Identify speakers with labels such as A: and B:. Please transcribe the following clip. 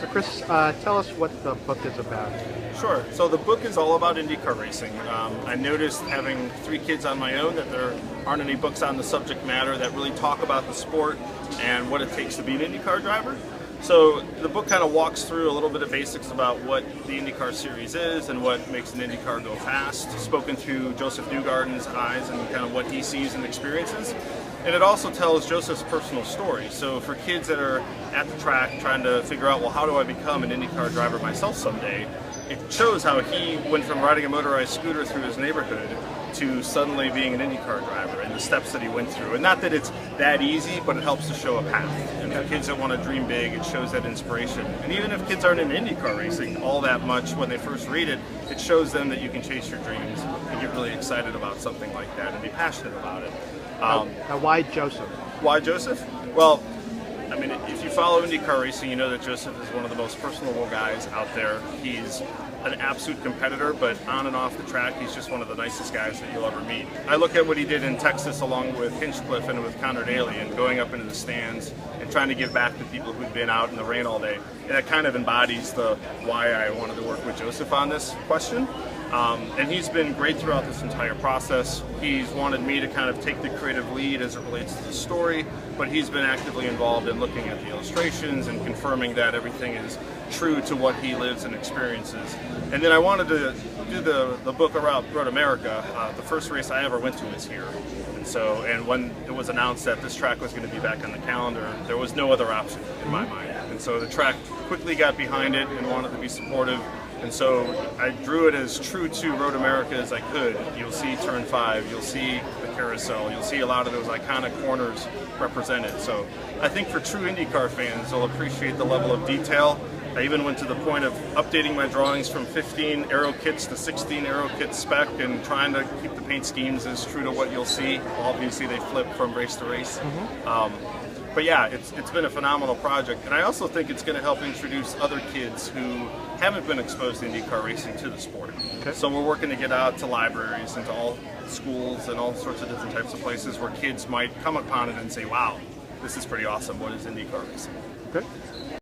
A: So Chris, tell us what the book is about.
B: Sure. So the book is all about IndyCar racing. I noticed, having 3 kids on my own, that there aren't any books on the subject matter that really talk about the sport and what it takes to be an IndyCar driver. So the book kind of walks through a little bit of basics about what the IndyCar series is and what makes an IndyCar go fast, spoken through Josef Newgarden's eyes and kind of what he sees and experiences. And it also tells Josef's personal story. So for kids that are at the track trying to figure out, well, how do I become an IndyCar driver myself someday? It shows how he went from riding a motorized scooter through his neighborhood to suddenly being an IndyCar driver, and the steps that he went through. And not that it's that easy, but it helps to show a path. And for kids that want to dream big, it shows that inspiration. And even if kids aren't in IndyCar racing all that much when they first read it, it shows them that you can chase your dreams and get really excited about something like that and be passionate about it.
A: Now, why Josef?
B: Why Josef? Well, I mean, if you follow IndyCar racing, you know that Josef is one of the most personable guys out there. He's an absolute competitor, but on and off the track, he's just one of the nicest guys that you'll ever meet. I look at what he did in Texas along with Hinchcliffe and with Connor Daly, and going up into the stands and trying to give back to people who'd been out in the rain all day. And that kind of embodies the why I wanted to work with Josef on this question. And he's been great throughout this entire process. He's wanted me to kind of take the creative lead as it relates to the story, but he's been actively involved in looking at the illustrations and confirming that everything is true to what he lives and experiences. And then I wanted to do the book around Road America. The first race I ever went to was here. And when it was announced that this track was going to be back on the calendar, there was no other option in my mind. And so the track quickly got behind it and wanted to be supportive. And so I drew it as true to Road America as I could. You'll see Turn 5, you'll see the carousel, you'll see a lot of those iconic corners represented. So I think for true IndyCar fans, they'll appreciate the level of detail. I even went to the point of updating my drawings from 15 aero kits to 16 aero kit spec and trying to keep the paint schemes as true to what you'll see. Obviously they flip from race to race. But yeah, it's been a phenomenal project, and I also think it's going to help introduce other kids who haven't been exposed to IndyCar racing to the sport. Okay. So we're working to get out to libraries and to all schools and all sorts of different types of places where kids might come upon it and say, wow, this is pretty awesome. What is IndyCar racing?
A: Okay.